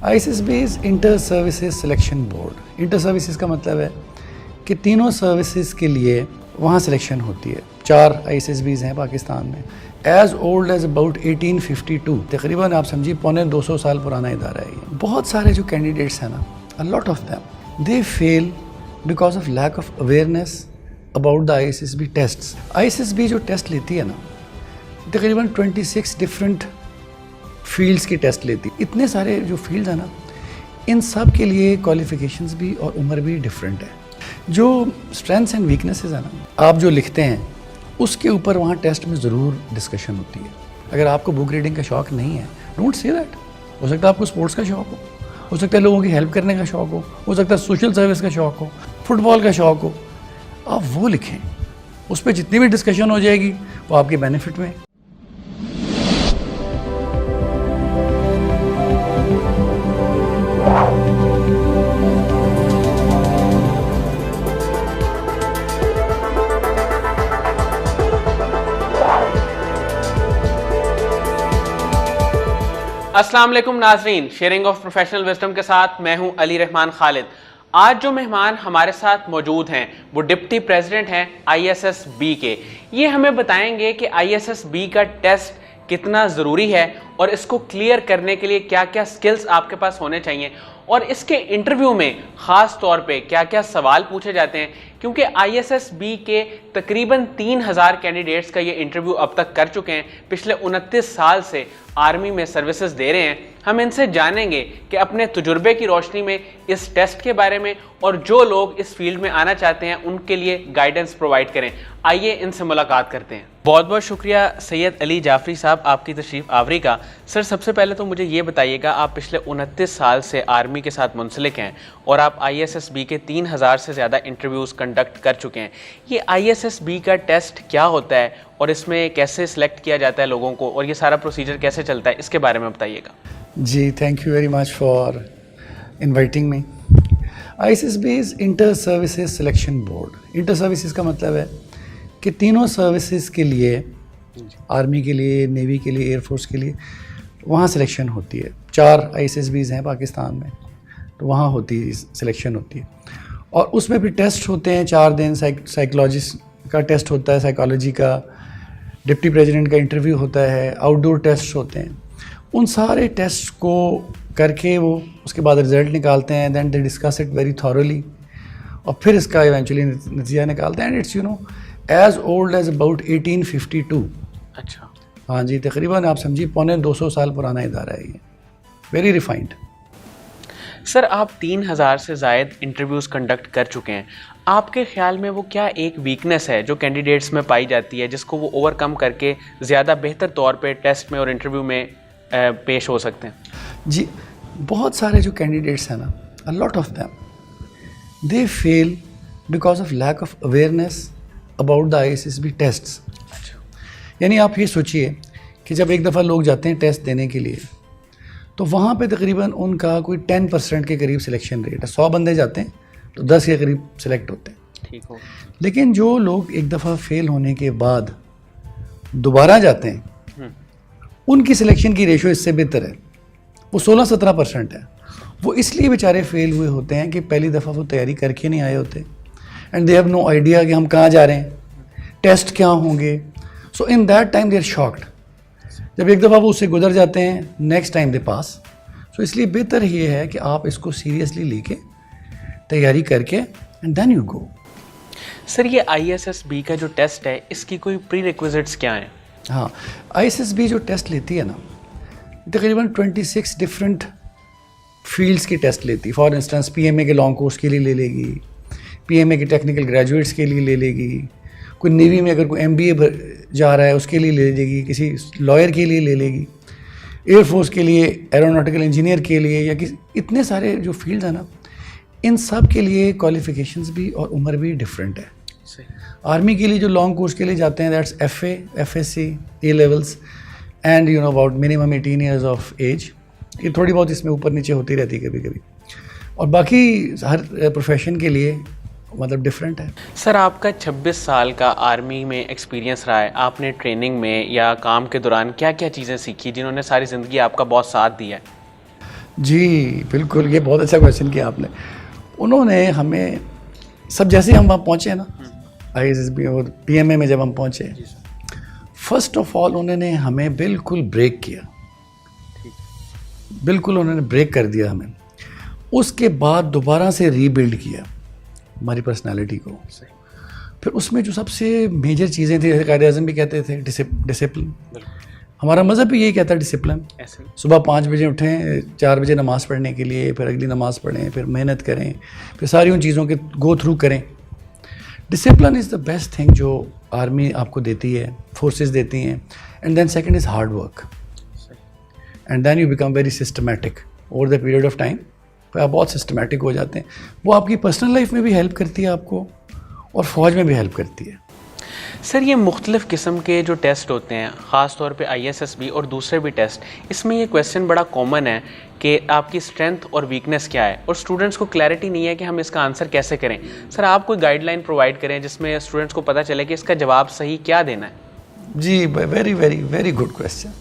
ISSB is inter services selection board. Inter services का मतलब है कि तीनों सर्विसेज के लिए वहाँ सिलेक्शन होती है। 4 ISSBs हैं पाकिस्तान में। एज ओल्ड एज अबाउट 1852, तकरीबन आप समझिए 250 साल पुराना इदारा है ये। बहुत सारे जो कैंडिडेट्स हैं ना, a lot of them they fail because of lack of awareness about the ISSB tests. ISSB जो टेस्ट लेती है ना, तकरीबन 26 डिफरेंट फील्ड्स की टेस्ट लेती। इतने सारे जो फील्ड्स हैं ना, इन सब के लिए क्वालिफिकेशंस भी और उम्र भी डिफरेंट है। जो स्ट्रेंथ्स एंड वीकनेसेस है ना, आप जो लिखते हैं उसके ऊपर वहाँ टेस्ट में ज़रूर डिस्कशन होती है। अगर आपको बुक रीडिंग का शौक़ नहीं है, डोंट से दैट। हो सकता है आपको स्पोर्ट्स का शौक़ हो सकता है लोगों की हेल्प करने का शौक़ हो सकता है सोशल सर्विस का शौक़ हो, फुटबॉल का शौक़ हो, आप वो लिखें। उस पर जितनी भी डिस्कशन हो जाएगी वो आपके बेनिफिट में। अस्सलाम वालेकुम नाजरीन, शेयरिंग ऑफ प्रोफेशनल विजडम के साथ मैं हूं अली रहमान खालिद। आज जो मेहमान हमारे साथ मौजूद हैं वो डिप्टी प्रेसिडेंट हैं ISSB के। ये हमें बताएंगे कि ISSB का टेस्ट कितना ज़रूरी है और इसको क्लियर करने के लिए क्या क्या स्किल्स आपके पास होने चाहिए और इसके इंटरव्यू में ख़ास तौर पे क्या क्या सवाल पूछे जाते हैं, क्योंकि ISSB के तकरीबन 3000 कैंडिडेट्स का ये इंटरव्यू अब तक कर चुके हैं। पिछले 29 साल से आर्मी में सर्विसेज दे रहे हैं। हम इनसे जानेंगे कि अपने तजुर्बे की रोशनी में इस टेस्ट के बारे में और जो लोग इस फील्ड में आना चाहते हैं उनके लिए गाइडेंस प्रोवाइड करें। आइए इनसे मुलाकात करते हैं। बहुत बहुत शुक्रिया सैयद अली जाफरी साहब आपकी तशरीफ़ आवरी का। सर, सबसे पहले तो मुझे ये बताइएगा, आप पिछले 29 साल से आर्मी के साथ मुंसलिक हैं और आप ISSB के 3000 से ज़्यादा इंटरव्यूज़ कंडक्ट कर चुके हैं। ये ISSB का टेस्ट क्या होता है और इसमें कैसे सिलेक्ट किया जाता है लोगों को और ये सारा प्रोसीजर कैसे चलता है, इसके बारे में बताइएगा। जी, thank you very much for inviting me. ISSB is inter services selection board. Inter services का मतलब है कि तीनों सर्विसेज के लिए, आर्मी के लिए, नेवी के लिए, एयरफोर्स के लिए वहाँ सिलेक्शन होती है। 4 ISSBs हैं पाकिस्तान में, तो वहाँ होती है सिलेक्शन होती है और उसमें भी टेस्ट होते हैं 4 दिन। साइकोलॉजिस्ट का टेस्ट होता है, साइकोलॉजी का, डिप्टी प्रेसिडेंट का इंटरव्यू होता है, आउटडोर टेस्ट होते हैं। उन सारे टेस्ट को करके वो उसके बाद रिज़ल्ट निकालते हैं। Then they discuss it very thoroughly और फिर इसका इवेंचुअली नतीजा निकालते हैं। And it's as old as about 1852। अच्छा, हाँ जी, तकरीबन आप समझिए 250 साल पुराना इदारा है ये। Very refined. सर, आप 3000 से ज़ायद इंटरव्यूज़ कंडक्ट कर चुके हैं। आपके ख़्याल में वो क्या एक वीकनेस है जो कैंडिडेट्स में पाई जाती है जिसको वो ओवरकम करके ज़्यादा बेहतर तौर पे टेस्ट में और इंटरव्यू में पेश हो सकते हैं? जी, बहुत सारे जो कैंडिडेट्स हैं ना, a lot of them they fail because of lack of awareness about the ISSB tests. यानी आप ये सोचिए कि जब एक दफ़ा लोग जाते हैं टेस्ट देने के लिए, तो वहाँ पे तकरीबन उनका कोई 10% के करीब सिलेक्शन रेट है। 100 बंदे जाते हैं तो 10 के करीब सिलेक्ट होते हैं। ठीक हो। लेकिन जो लोग एक दफ़ा फेल होने के बाद दोबारा जाते हैं, उनकी सिलेक्शन की रेशो इससे बेहतर है। वो 16-17% है। वो इसलिए बेचारे फेल हुए होते हैं कि पहली दफ़ा वो तैयारी करके नहीं आए होते and they have no idea कि हम कहाँ जा रहे हैं, टेस्ट क्या होंगे। So in that time they are shocked. जब एक दफ़ा वो उससे गुजर जाते हैं, नेक्स्ट टाइम दे पास। सो इसलिए बेहतर ये है कि आप इसको सीरियसली लेके तैयारी करके and then you go. Sir, ये ISSB का जो टेस्ट है इसकी कोई प्री रिक्विजिट्स क्या हैं? हाँ, ISSB जो टेस्ट लेती है ना, तकरीबन 26 डिफरेंट फील्ड्स की टेस्ट लेती है। फॉर इंस्टेंस PMA के लॉन्ग कोर्स के लिए ले लेगी, PMA के टेक्निकल ग्रेजुएट्स के लिए ले लेगी, कोई नेवी में अगर कोई MBA जा रहा है उसके लिए ले लेगी, किसी लॉयर के लिए ले लेगी, एयरफोर्स के लिए, एरोनॉटिकल इंजीनियर के लिए, या किसी, इतने सारे जो फील्ड्स हैं ना, इन सब के लिए क्वालिफिकेशंस भी और उम्र भी डिफरेंट है। आर्मी के लिए जो लॉन्ग कोर्स के लिए जाते हैं, that's FA, FSC, A levels and you know about minimum 18 years of age. ये थोड़ी बहुत इसमें ऊपर नीचे होती रहती है कभी कभी, और बाकी हर प्रोफेशन के लिए मतलब डिफरेंट है। सर, आपका 26 साल का आर्मी में एक्सपीरियंस रहा है। आपने ट्रेनिंग में या काम के दौरान क्या क्या चीज़ें सीखी जिन्होंने सारी ज़िंदगी आपका बहुत साथ दिया है? जी बिल्कुल, ये बहुत अच्छा क्वेश्चन किया आपने। उन्होंने हमें सब, जैसे हम वहाँ पहुँचे ना ISSB और PMA में जब हम पहुँचे, फर्स्ट ऑफ ऑल उन्होंने हमें बिल्कुल ब्रेक किया, बिल्कुल उन्होंने ब्रेक कर दिया हमें। उसके बाद दोबारा से रीबिल्ड किया हमारी पर्सनालिटी को। फिर उसमें जो सबसे मेजर चीज़ें थी, कायदे आज़म भी कहते थे डिसिप्लिन, हमारा मज़हब भी यही कहता है डिसिप्लिन। सुबह 5 बजे उठें, 4 बजे नमाज़ पढ़ने के लिए, फिर अगली नमाज़ पढ़ें, फिर मेहनत करें, फिर सारी उन चीज़ों के गो थ्रू करें। Discipline is the best thing जो आर्मी आपको देती है, फोर्सेस देती हैं। And then second is hard work, and then you become very systematic over the period of time. फिर आप बहुत सिस्टमेटिक हो जाते हैं। वो आपकी पर्सनल लाइफ में भी हेल्प करती है आपको, और फ़ौज में भी हेल्प करती है। सर, ये मुख्तलिफ़ किस्म के जो टेस्ट होते हैं, ख़ास तौर पे ISSB और दूसरे भी टेस्ट, इसमें ये क्वेश्चन बड़ा कॉमन है कि आपकी स्ट्रेंथ और वीकनेस क्या है, और स्टूडेंट्स को क्लैरिटी नहीं है कि हम इसका आंसर कैसे करें। सर, आप कोई गाइडलाइन प्रोवाइड करें जिसमें स्टूडेंट्स को पता चले कि इसका जवाब सही क्या देना है। जी, very very very good question.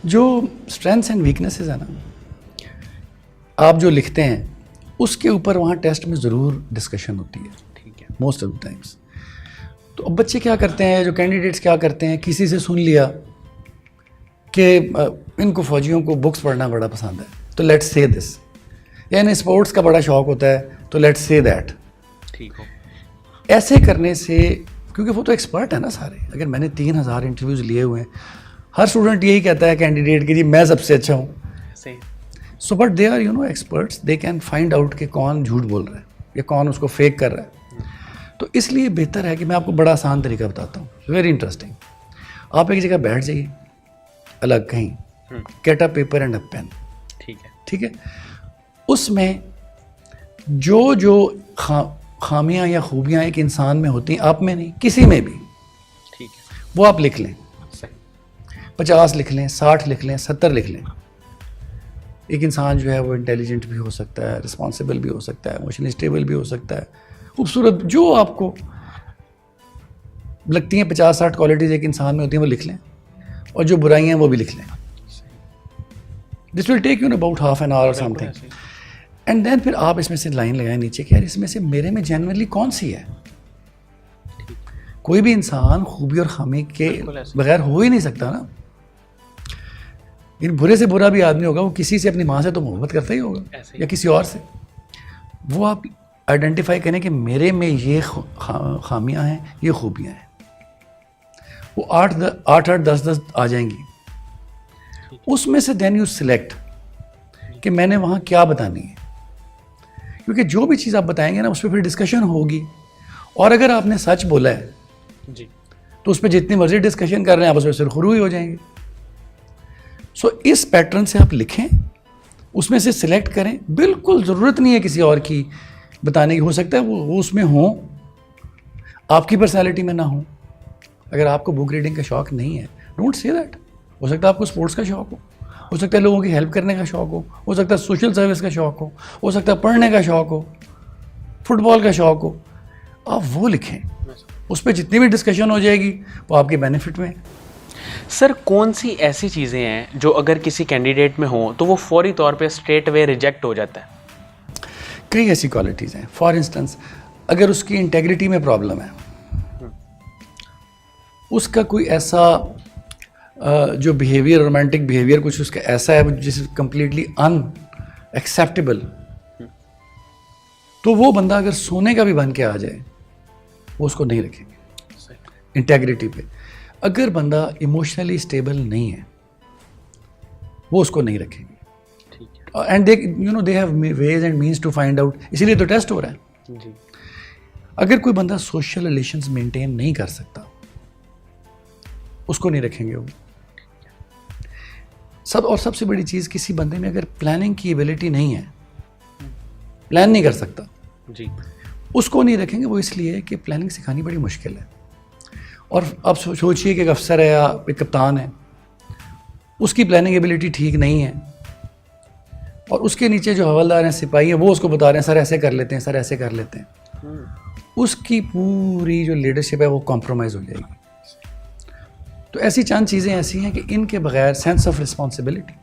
जो स्ट्रेंथ्स एंड वीकनेसेस है ना, आप जो लिखते हैं उसके ऊपर वहाँ टेस्ट में ज़रूर डिस्कशन होती है, ठीक है, मोस्ट ऑफ द टाइम्स। तो अब बच्चे क्या करते हैं, जो कैंडिडेट्स क्या करते हैं, किसी से सुन लिया कि इनको फ़ौजियों को बुक्स पढ़ना बड़ा पसंद है, तो लेट्स से दिस, या इन्हें स्पोर्ट्स का बड़ा शौक़ होता है, तो लेट्स से दैट। ठीक हो, ऐसे करने से, क्योंकि वो तो एक्सपर्ट है ना सारे। अगर मैंने 3000 इंटरव्यूज़ लिए हुए हैं, हर स्टूडेंट यही कहता है कैंडिडेट कि जी मैं सबसे अच्छा हूँ। सही। So but they are experts, they can find out कि कौन झूठ बोल रहा है या कौन उसको फेक कर रहा है। तो इसलिए बेहतर है कि मैं आपको बड़ा आसान तरीका बताता हूँ, वेरी इंटरेस्टिंग। आप एक जगह बैठ जाइए, अलग कहीं, get a paper and a pen, ठीक है। उसमें जो जो खामियां या खूबियां एक इंसान में होती हैं, आप में नहीं, किसी में भी, ठीक है, वो आप लिख लें। 50 लिख लें, 60 लिख लें, 70 लिख लें। एक इंसान जो है वो इंटेलिजेंट भी हो सकता है, रिस्पॉन्सिबल भी हो सकता है, इमोशनली स्टेबल भी हो सकता है, खूबसूरत, जो आपको लगती हैं 50-60 क्वालिटीज़ एक इंसान में होती हैं, वो लिख लें। और जो बुराइयां हैं वो भी लिख लें। This will take you about half an hour और समथिंग। एंड देन फिर आप इसमें से लाइन लगाएं नीचे कि यार इसमें से मेरे में जेन्युइनली कौन सी है। कोई भी इंसान खूबी और खामी के बगैर हो ही नहीं सकता ना। इन बुरे से बुरा भी आदमी होगा, वो किसी से, अपनी माँ से तो मोहब्बत करता ही होगा या किसी और से। वो आप आइडेंटिफाई करें कि मेरे में ये खामियां हैं, ये खूबियां हैं। वो 8-8 10-10 आ जाएंगी। उसमें से देन यू सिलेक्ट कि मैंने वहाँ क्या बतानी है, क्योंकि जो भी चीज़ आप बताएंगे ना उस पर फिर डिस्कशन होगी। और अगर आपने सच बोला है जी, तो उस पर जितनी मर्जी डिस्कशन कर रहे हैं आप उस पर सुरखरू ही हो जाएंगे। सो इस पैटर्न से आप लिखें, उसमें से सिलेक्ट करें। बिल्कुल ज़रूरत नहीं है किसी और की बताने की। हो सकता है वो उसमें हो, आपकी पर्सनैलिटी में ना हो। अगर आपको बुक रीडिंग का शौक़ नहीं है, डोंट से दैट। हो सकता है आपको स्पोर्ट्स का शौक़ हो सकता है लोगों की हेल्प करने का शौक़ हो सकता है सोशल सर्विस का शौक़ हो सकता है पढ़ने का शौक़ हो, फुटबॉल का शौक़ हो। आप वो लिखें, उस पर जितनी भी डिस्कशन हो जाएगी वो आपके बेनिफिट में है। सर, कौन सी ऐसी चीज़ें हैं जो अगर किसी कैंडिडेट में हो तो वो फौरी तौर पे स्ट्रेट अवे रिजेक्ट हो जाता है? कई ऐसी क्वालिटीज़ हैं। फॉर इंस्टेंस, अगर उसकी इंटेग्रिटी में प्रॉब्लम है, उसका कोई ऐसा जो बिहेवियर, रोमांटिक बिहेवियर कुछ उसका ऐसा है जिस कम्प्लीटली अनएक्सेप्टेबल, तो वो बंदा अगर सोने का भी बन के आ जाए वो उसको नहीं रखेंगे इंटेग्रिटी पे। अगर बंदा इमोशनली स्टेबल नहीं है वो उसको नहीं रखेंगे। And they have ways and means to find out, इसीलिए तो टेस्ट हो रहा है जी। अगर कोई बंदा सोशल रिलेशंस मेंटेन नहीं कर सकता उसको नहीं रखेंगे वो। सबसे बड़ी चीज़, किसी बंदे में अगर प्लानिंग की एबिलिटी नहीं है, प्लान नहीं कर सकता जी, उसको नहीं रखेंगे। वो इसलिए कि प्लानिंग सिखानी बड़ी मुश्किल है। और अब सोचिए कि एक अफसर है या एक कप्तान है, उसकी प्लानिंग एबिलिटी ठीक नहीं है, और उसके नीचे जो हवलदार हैं, सिपाही हैं, वो उसको बता रहे हैं सर ऐसे कर लेते हैं, सर ऐसे कर लेते हैं। उसकी पूरी जो लीडरशिप है वो कॉम्प्रोमाइज़ हो जाएगी। तो ऐसी चंद चीज़ें ऐसी हैं कि इनके बगैर सेंस ऑफ रिस्पॉन्सिबिलिटी,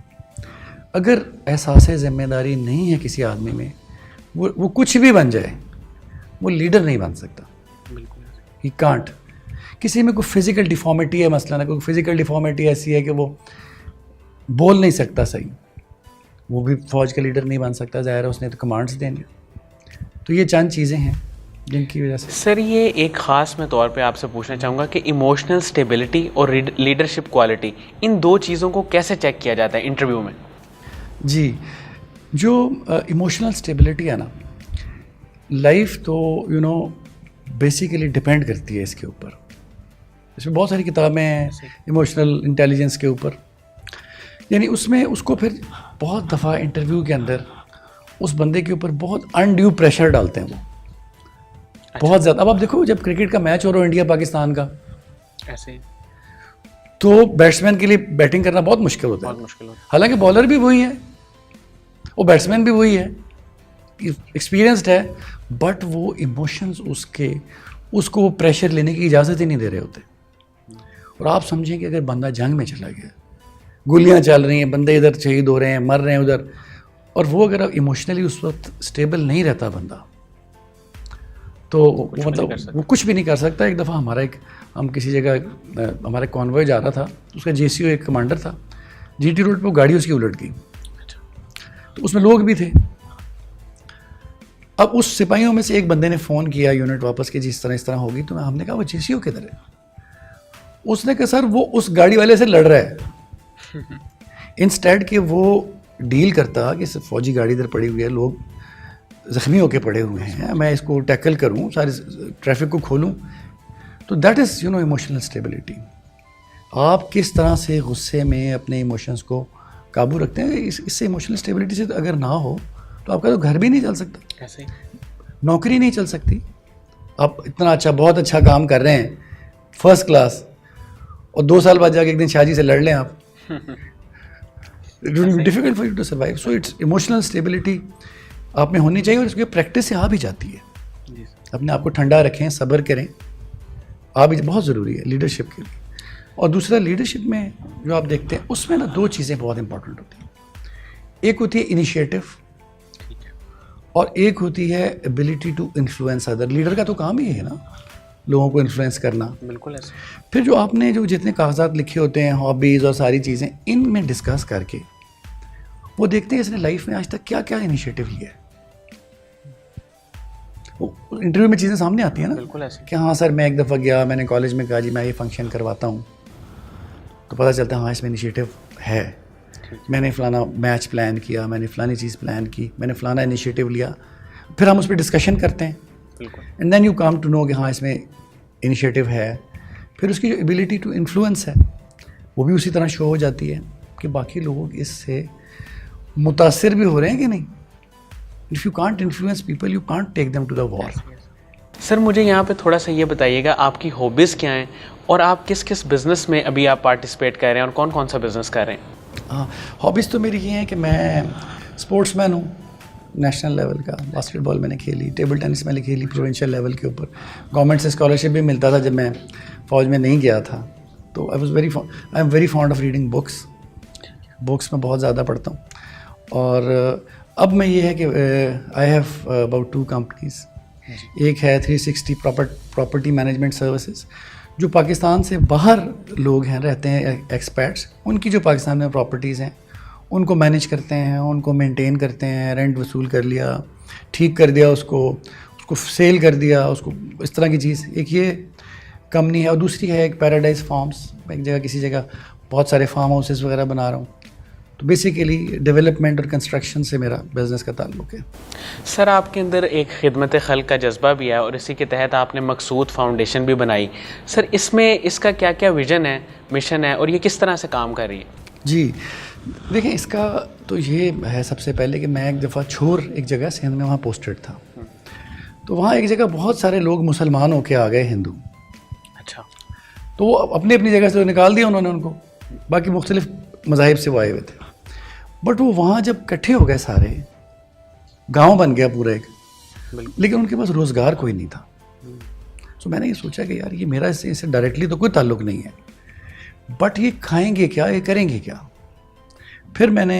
अगर एहसास ज़िम्मेदारी नहीं है किसी आदमी में, वो कुछ भी बन जाए, वो लीडर नहीं बन सकता। बिल्कुल ही कांट। किसी में कोई फिजिकल डिफॉर्मिटी है, मसलन कोई फिजिकल डिफॉर्मिटी ऐसी है कि वो बोल नहीं सकता सही, वो भी फौज का लीडर नहीं बन सकता, ज़ाहिर है उसने तो कमांड्स देंगे। तो ये चंद चीज़ें हैं जिनकी वजह से। सर ये एक ख़ास मैं तौर पे आपसे पूछना चाहूँगा कि इमोशनल स्टेबिलिटी और लीडरशिप क्वालिटी, इन दो चीज़ों को कैसे चेक किया जाता है इंटरव्यू में? जी, जो इमोशनल स्टेबिलिटी है ना, लाइफ तो बेसिकली डिपेंड करती है इसके ऊपर। इसमें बहुत सारी किताबें हैं इमोशनल इंटेलिजेंस के ऊपर, यानी उसमें उसको फिर बहुत दफ़ा इंटरव्यू के अंदर उस बंदे के ऊपर बहुत अनड्यू प्रेशर डालते हैं वो। बहुत ज़्यादा। अब आप देखो, जब क्रिकेट का मैच हो रहा हो इंडिया पाकिस्तान का, ऐसे तो बैट्समैन के लिए बैटिंग करना बहुत मुश्किल होता है। बहुत मुश्किल होता हालांकि बॉलर भी वही है, वो बैट्समैन भी वही है, एक्सपीरियंस्ड है, बट वो इमोशंस उसको वो प्रेशर लेने की इजाज़त ही नहीं दे रहे होते। और आप समझें कि अगर बंदा जंग में चला गया, गोलियां चल रही हैं, बंदे इधर शहीद हो रहे हैं, मर रहे हैं उधर, और वो अगर इमोशनली उस वक्त स्टेबल नहीं रहता बंदा, तो मतलब वो कुछ भी नहीं कर सकता। एक दफ़ा हम किसी जगह, हमारा कॉन्वॉय जा रहा था, उसका JCO एक कमांडर था, GT रोड पे वो गाड़ी उसकी उलट गई, तो उसमें लोग भी थे। अब उस सिपाहियों में से एक बंदे ने फ़ोन किया यूनिट वापस कि जिस तरह इस तरह होगी, तो हमने कहा वो JCO किधर है? उसने कहा सर वो उस गाड़ी वाले से लड़ रहा है। इंस्टेड कि वो डील करता कि फौजी गाड़ी इधर पड़ी हुई है, लोग ज़ख्मी होके पड़े हुए हैं, मैं इसको टैकल करूं, सारी ट्रैफिक को खोलूं, तो दैट इज़ इमोशनल स्टेबिलिटी। आप किस तरह से गुस्से में अपने इमोशंस को काबू रखते हैं, इससे इमोशनल स्टेबिलिटी से अगर ना हो तो आपका तो घर भी नहीं चल सकता, ऐसे नौकरी नहीं चल सकती। आप इतना अच्छा, बहुत अच्छा काम कर रहे हैं, फर्स्ट क्लास, और 2 साल बाद जाके एक दिन शादी से लड़ लें आप, it will be difficult for you to survive. So it's emotional stability आप में होनी चाहिए, और इसकी प्रैक्टिस से आ भी जाती है। अपने आप को ठंडा रखें, सब्र करें, आ भी बहुत ज़रूरी है लीडरशिप के लिए। और दूसरा, लीडरशिप में जो आप देखते हैं उसमें ना 2 चीज़ें बहुत इंपॉर्टेंट होती हैं। एक होती है इनिशिएटिव, और एक होती है ability to influence other. Leader का तो काम ही है ना, लोगों को इन्फ्लुएंस करना। बिल्कुल ऐसे। फिर जो आपने जितने कागजात लिखे होते हैं, हॉबीज़ और सारी चीज़ें, इनमें डिस्कस करके वो देखते हैं इसने लाइफ में आज तक क्या क्या इनिशिएटिव लिया है। इंटरव्यू में चीज़ें सामने आती हैं ना, बिल्कुल ऐसे कि हाँ सर मैं एक दफ़ा गया, मैंने कॉलेज में कहा जी मैं ये फंक्शन करवाता हूँ, तो पता चलता है हाँ इसमें इनिशिएटिव है, मैंने फ़लाना मैच प्लान किया, मैंने फ़लानी चीज़ प्लान की, मैंने फ़लाना इनिशिएटिव लिया। फिर हम उस पर डिस्कशन करते हैं, and then you come to know कि हाँ इसमें इनिशिएटिव है। फिर उसकी जो एबिलिटी टू इन्फ्लुएंस है वो भी उसी तरह शो हो जाती है कि बाकी लोग इससे मुतासिर भी हो रहे हैं कि नहीं। If you can't influence people, you can't take them to the war. Sir मुझे यहाँ पे थोड़ा सा ये बताइएगा, आपकी हॉबीज़ क्या हैं और आप किस किस बिज़नेस में अभी आप पार्टिसिपेट कर रहे हैं और कौन कौन सा बिज़नेस कर रहे हैं? हाँ, हॉबीज़ तो मेरी ये हैं कि मैं स्पोर्ट्समैन हूँ, नेशनल लेवल का बास्केटबॉल मैंने खेली, टेबल टेनिस मैंने खेली प्रोविंशियल लेवल के ऊपर, गवर्नमेंट से स्कॉलरशिप भी मिलता था जब मैं फ़ौज में नहीं गया था। तो I am very fond of reading books में बहुत ज़्यादा पढ़ता हूँ। और अब मैं ये है कि आई हैव अबाउट 2 कंपनीज़। एक है 360 प्रॉपर्टी मैनेजमेंट सर्विसेज, जो पाकिस्तान से बाहर लोग हैं, रहते हैं एक्सपर्ट्स, उनकी जो पाकिस्तान में प्रॉपर्टीज़ हैं उनको मैनेज करते हैं, उनको मेंटेन करते हैं, रेंट वसूल कर लिया, ठीक कर दिया, उसको सेल कर दिया, उसको इस तरह की चीज़। एक ये कंपनी है, और दूसरी है एक पैराडाइज फार्म्स। मैं एक जगह किसी जगह बहुत सारे फार्म हाउसेस वगैरह बना रहा हूँ। तो बेसिकली डेवलपमेंट और कंस्ट्रक्शन से मेरा बिज़नेस का ताल्लुक़ है। सर आपके अंदर एक खिदमत खल्क़ का जज्बा भी है और इसी के तहत आपने मकसूद फाउंडेशन भी बनाई। सर इसमें इसका क्या क्या विज़न है, मिशन है, और ये किस तरह से काम कर रही है? जी देखिए, इसका तो ये है सबसे पहले कि मैं एक दफ़ा छोर एक जगह सिंध में वहाँ पोस्टेड था, तो वहाँ एक जगह बहुत सारे लोग मुसलमान होके आ गए, हिंदू। अच्छा। तो वो अपनी अपनी जगह से निकाल दिया उन्होंने उनको, बाकी मुख्तलिफ मज़ाहिब से वो आए हुए थे। बट वो वहाँ जब इकट्ठे हो गए सारे, गांव बन गया पूरा एक, लेकिन उनके पास रोज़गार कोई नहीं था। तो मैंने ये सोचा कि यार ये मेरा इससे डायरेक्टली तो कोई ताल्लुक़ नहीं है, बट ये खाएंगे क्या, ये करेंगे क्या। फिर मैंने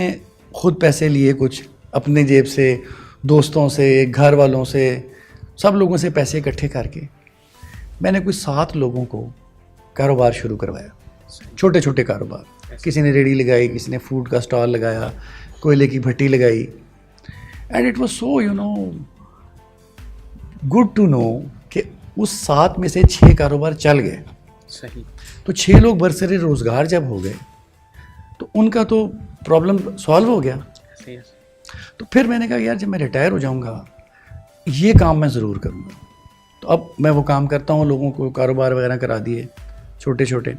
खुद पैसे लिए कुछ अपने जेब से, दोस्तों से, घर वालों से, सब लोगों से पैसे इकट्ठे करके मैंने कुछ 7 लोगों को कारोबार शुरू करवाया, छोटे छोटे कारोबार। किसी ने रेडी लगाई, किसी ने फ्रूट का स्टॉल लगाया, कोयले की भट्टी लगाई। And it was so good to know कि उस 7 में से 6 कारोबार चल गए। सही। तो 6 लोग बरसरे रोज़गार जब हो गए तो उनका तो प्रॉब्लम सॉल्व हो गया। सही। तो फिर मैंने कहा यार जब मैं रिटायर हो जाऊंगा ये काम मैं ज़रूर करूंगा। तो अब मैं वो काम करता हूँ, लोगों को कारोबार वगैरह करा दिए छोटे छोटे,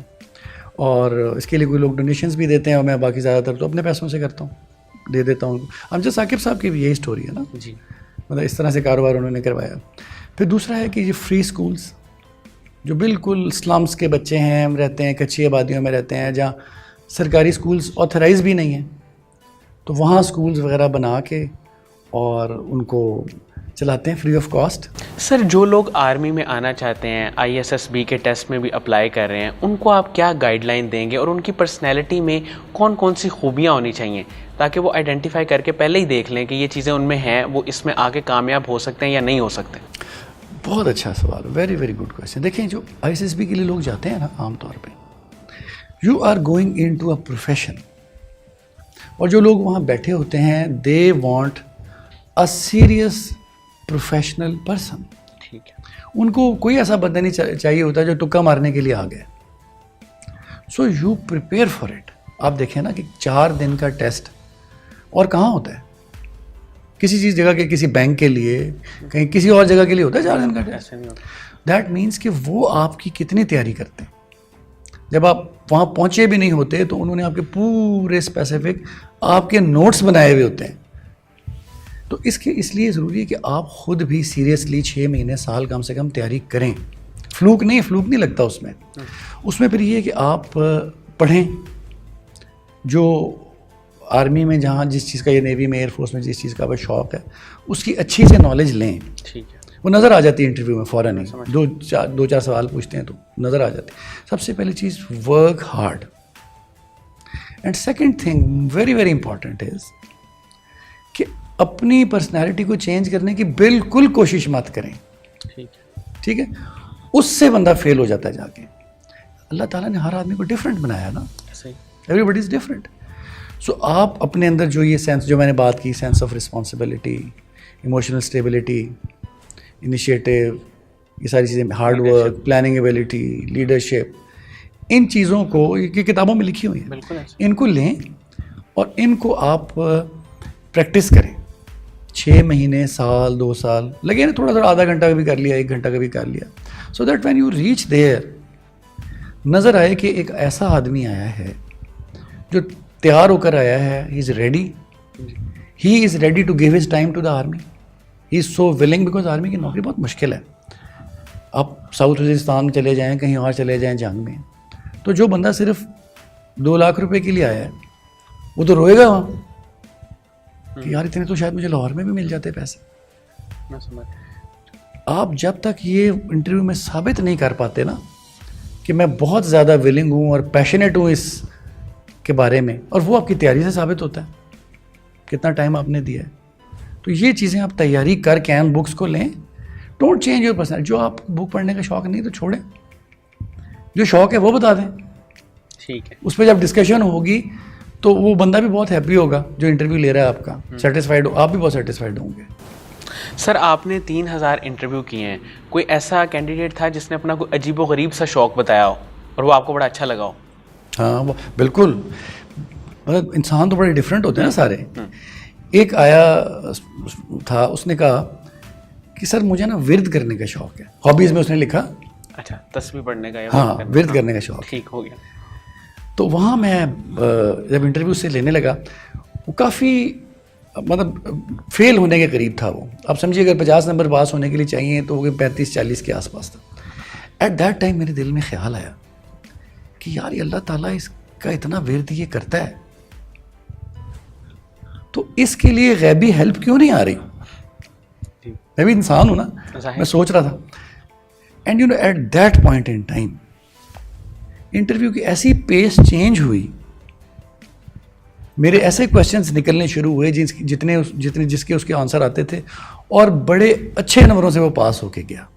और इसके लिए कोई लोग डोनेशंस भी देते हैं और मैं बाकी ज़्यादातर तो अपने पैसों से करता हूँ, दे देता हूँ। अमजद साकिब साहब की भी यही स्टोरी है ना जी। मतलब इस तरह से कारोबार उन्होंने करवाया। फिर दूसरा है कि ये फ्री स्कूल्स जो बिल्कुल स्लम्स के बच्चे हैं, हम रहते हैं कच्ची आबादियों में रहते हैं जहाँ सरकारी स्कूल्स ऑथराइज भी नहीं हैं, तो वहाँ स्कूल्स वगैरह बना के और उनको चलाते हैं फ्री ऑफ कॉस्ट। सर जो लोग आर्मी में आना चाहते हैं, ISSB के टेस्ट में भी अप्लाई कर रहे हैं, उनको आप क्या गाइडलाइन देंगे और उनकी पर्सनैलिटी में कौन कौन सी खूबियाँ होनी चाहिए ताकि वो आइडेंटिफाई करके पहले ही देख लें कि ये चीज़ें उनमें हैं, वो इसमें आगे कामयाब हो सकते हैं या नहीं हो सकते? बहुत अच्छा सवाल, वेरी वेरी गुड क्वेश्चन। देखें जो ISSB के लिए लोग जाते हैं ना, आमतौर पे you are going into a profession, और जो लोग वहाँ बैठे होते हैं they want a serious professional person. ठीक है। उनको कोई ऐसा बंदा नहीं चाहिए होता जो तुक्का मारने के लिए आ गया। So you prepare for it. आप देखें ना कि 4 दिन का टेस्ट और कहाँ होता है, किसी चीज़ जगह के, किसी बैंक के लिए, कहीं किसी और जगह के लिए होता है 4 दिन का टेस्ट। दैट मीन्स कि वो आपकी कितनी तैयारी करते हैं। जब आप वहाँ पहुँचे भी नहीं होते तो उन्होंने आपके पूरे स्पेसिफिक आपके नोट्स बनाए हुए होते हैं। तो इसलिए ज़रूरी है कि आप ख़ुद भी सीरियसली 6 महीने साल कम से कम तैयारी करें। फ्लूक नहीं लगता उसमें फिर ये है कि आप पढ़ें, जो आर्मी में जहाँ जिस चीज़ का, ये नेवी में, एयरफोर्स में जिस चीज़ का शौक़ है उसकी अच्छी से नॉलेज लें। ठीक है। वो नज़र आ जाती है इंटरव्यू में फ़ौरन ही, 2-4 सवाल पूछते हैं तो नज़र आ जाती है। सबसे पहली चीज़ work hard, and second thing very very important is कि अपनी पर्सनैलिटी को चेंज करने की बिल्कुल कोशिश मत करें। ठीक है। उससे बंदा फेल हो जाता है जाके। अल्लाह ताला ने हर आदमी को डिफरेंट बनाया ना, एवरीबडी इज़ डिफरेंट। सो आप अपने अंदर जो ये सेंस, जो मैंने बात की, sense of responsibility, emotional stability, initiative, ये सारी चीज़ें, hard work, planning ability, leadership, इन चीज़ों को ये किताबों में लिखी हुई हैं, इनको लें और इनको आप प्रैक्टिस करें। 6 महीने, साल, 2 साल लगे ना, थोड़ा आधा घंटा का भी कर लिया, 1 घंटा का भी कर लिया, so that when you reach there नज़र आए कि एक ऐसा आदमी आया है जो तैयार होकर आया है, he is ready to give his time to the army, he is so willing, because army की नौकरी बहुत मुश्किल है। आप साउथ वजीरिस्तान में चले जाएँ, कहीं और चले जाएँ जंग में, तो जो बंदा सिर्फ 2 लाख रुपए के लिए आया है वो तो रोएगा वहाँ कि यार इतने तो शायद मुझे लाहौर में भी मिल जाते पैसे। आप जब तक ये इंटरव्यू में साबित नहीं कर पाते ना कि मैं बहुत ज़्यादा विलिंग हूँ और पैशनेट हूँ इस के बारे में, और वो आपकी तैयारी से साबित होता है कितना टाइम आपने दिया है। तो ये चीज़ें आप तैयारी करके एन बुक्स को लें। Don't change your personality. जो आप बुक पढ़ने का शौक़ नहीं तो छोड़ें, जो शौक़ है वो बता दें। ठीक है। उस पर जब डिस्कशन होगी तो वो बंदा भी बहुत हैप्पी होगा जो इंटरव्यू ले रहा है आपका, सेटिस्फाइड हो, आप भी बहुत सेटिस्फाइड होंगे। सर आपने 3000 इंटरव्यू किए हैं, कोई ऐसा कैंडिडेट था जिसने अपना कोई अजीबो गरीब सा शौक़ बताया हो और वो आपको बड़ा अच्छा लगा हो? हाँ वो बिल्कुल, मतलब इंसान तो बड़े डिफरेंट होते हैं ना सारे। एक आया था, उसने कहा कि सर मुझे ना विर्द करने का शौक़ है, हॉबीज़ में उसने लिखा। अच्छा, तस्बीह पढ़ने का? हाँ, विर्द करने का शौक़। ठीक हो गया। तो वहाँ मैं जब इंटरव्यू से लेने लगा, वो काफ़ी मतलब फेल होने के करीब था वो। आप समझिए अगर 50 नंबर पास होने के लिए चाहिए तो वो 35-40 के आसपास था। एट दैट टाइम मेरे दिल में ख्याल आया कि यार ये अल्लाह ताला इसका इतना विर्द ये करता है, तो इसके लिए गैबी हेल्प क्यों नहीं आ रही? मैं भी इंसान हूँ ना, मैं सोच रहा था। And you know at that point in time interview की ऐसी पेस चेंज हुई मेरे ऐसे क्वेश्चंस निकलने शुरू हुए जिसके उसके आंसर आते थे, और बड़े अच्छे नंबरों से वो पास होके गया।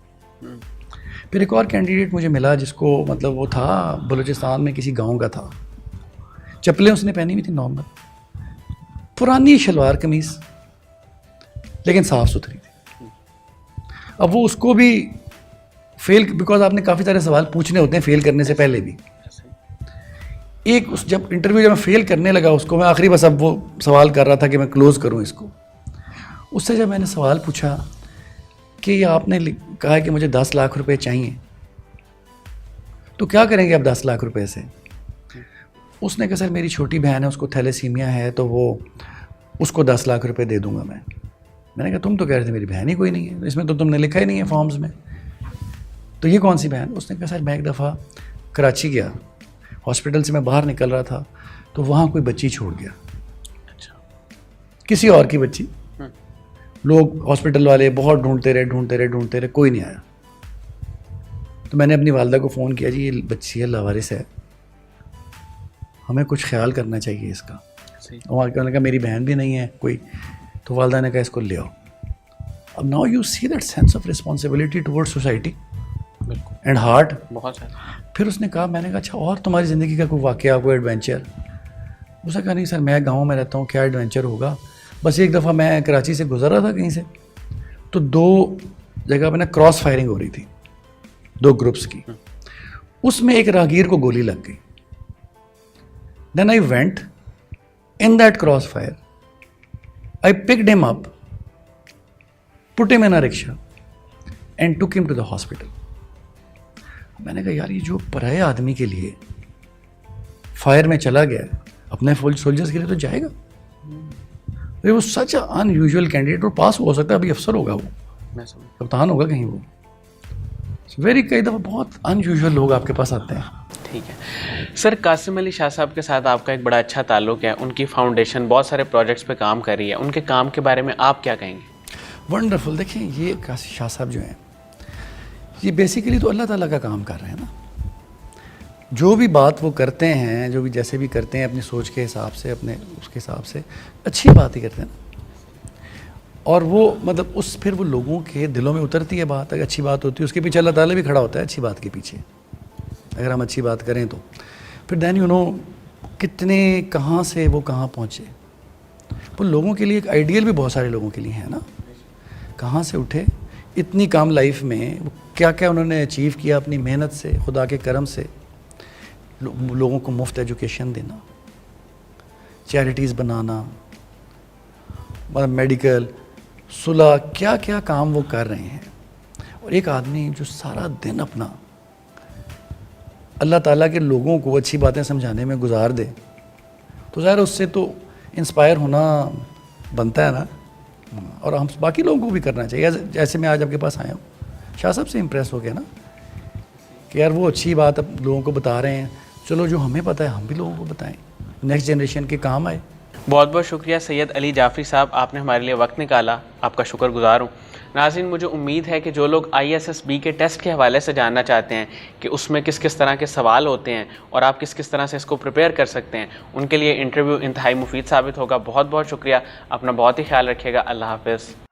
फिर एक और कैंडिडेट मुझे मिला जिसको मतलब वो था बलूचिस्तान में किसी गांव का था, चप्पलें उसने पहनी हुई थी नॉर्मल, पुरानी शलवार कमीज लेकिन साफ़ सुथरी थी। अब वो उसको भी फेल, बिकॉज आपने काफ़ी सारे सवाल पूछने होते हैं फेल करने से पहले भी। जब इंटरव्यू जब मैं फेल करने लगा उसको, मैं आखिरी बस अब वो सवाल कर रहा था कि मैं क्लोज़ करूं इसको, उससे जब मैंने सवाल पूछा कि ये आपने कहा कि मुझे 10 लाख रुपए चाहिए, तो क्या करेंगे आप 10 लाख रुपए से? उसने कहा सर मेरी छोटी बहन है, उसको थैलेसीमिया है, तो वो उसको 10 लाख रुपए दे दूंगा मैं। मैंने कहा तुम तो कह रहे थे मेरी बहन ही कोई नहीं है, इसमें तो तुमने लिखा ही नहीं है फॉर्म्स में, तो ये कौन सी बहन? उसने कहा सर मैं एक दफ़ा कराची गया, हॉस्पिटल से मैं बाहर निकल रहा था, तो वहाँ कोई बच्ची छोड़ गया। अच्छा, किसी और की बच्ची। लोग हॉस्पिटल वाले बहुत ढूंढते रहे, कोई नहीं आया। तो मैंने अपनी वालदा को फ़ोन किया, जी ये बच्ची है, लावारिस है, हमें कुछ ख्याल करना चाहिए इसका। और उन्होंने कहा मेरी बहन भी नहीं है कोई, तो वालदा ने कहा इसको ले आओ। अब now you see that sense of responsibility towards society and heart, बहुत सारा। फिर उसने कहा, मैंने कहा अच्छा और तुम्हारी ज़िंदगी का कोई वाक़या, कोई एडवेंचर? उसने कहा नहीं सर मैं गाँव में रहता हूँ, क्या एडवेंचर होगा, बस एक दफ़ा मैं कराची से गुजर रहा था कहीं से, तो 2 जगह पे ना क्रॉस फायरिंग हो रही थी 2 ग्रुप्स की, उसमें एक राहगीर को गोली लग गई। Then I went in that cross fire, I picked him up, put him in a rickshaw and took him to the hospital. मैंने कहा यार ये जो पराये आदमी के लिए फायर में चला गया, अपने सोल्जर्स के लिए तो जाएगा। वो सच अनयूजुअल कैंडिडेट, और पास हो सकता है, अभी अफसर होगा, वो कप्तान होगा कहीं, वो वेरी, कई दफ़ा बहुत अनयूजुअल लोग आपके पास आते हैं। ठीक है सर, कासिम अली शाह साहब के साथ आपका एक बड़ा अच्छा ताल्लुक़ है, उनकी फाउंडेशन बहुत सारे प्रोजेक्ट्स पे काम कर रही है, उनके काम के बारे में आप क्या कहेंगे? वंडरफुल। देखिए ये कासिम शाह साहब जो हैं, ये बेसिकली तो अल्लाह ताला का काम कर रहे हैं ना। जो भी बात वो करते हैं, जो भी जैसे भी करते हैं अपनी सोच के हिसाब से, अपने उसके हिसाब से अच्छी बात ही करते हैं ना। और वो मतलब फिर वो लोगों के दिलों में उतरती है बात, अगर अच्छी बात होती है उसके पीछे अल्लाह ताला भी खड़ा होता है अच्छी बात के पीछे, अगर हम अच्छी बात करें तो। फिर देन यू नो कितने कहाँ से वो कहाँ पहुँचे, वो लोगों के लिए एक आइडियल भी बहुत सारे लोगों के लिए है ना। कहाँ से उठे, इतनी काम लाइफ में वो क्या क्या उन्होंने अचीव किया अपनी मेहनत से, खुदा के करम से, लोगों को मुफ्त एजुकेशन देना, चैरिटीज़ बनाना, मतलब मेडिकल, सुलह, क्या क्या काम वो कर रहे हैं। और एक आदमी जो सारा दिन अपना अल्लाह ताला के लोगों को अच्छी बातें समझाने में गुजार दे, तो ज़ाहिर उससे तो इंस्पायर होना बनता है ना। और हम बाकी लोगों को भी करना चाहिए। जैसे मैं आज आपके पास आया हूँ, शाह साहब से इम्प्रेस हो गया ना कि यार वो अच्छी बात अब लोगों को बता रहे हैं, चलो जो हमें पता है हम भी लोगों को बताएं, नेक्स्ट जनरेशन के काम आए। बहुत बहुत शुक्रिया सैयद अली जाफ़री साहब, आपने हमारे लिए वक्त निकाला, आपका शुक्रगुजार हूँ। नाज़रीन, मुझे उम्मीद है कि जो लोग ISSB के टेस्ट के हवाले से जानना चाहते हैं कि उसमें किस किस तरह के सवाल होते हैं और आप किस किस तरह से इसको प्रिपेयर कर सकते हैं, उनके लिए इंटरव्यू इंतहाई मुफीद साबित होगा। बहुत बहुत शुक्रिया, अपना बहुत ही ख्याल रखिएगा। अल्लाह हाफ़िज़।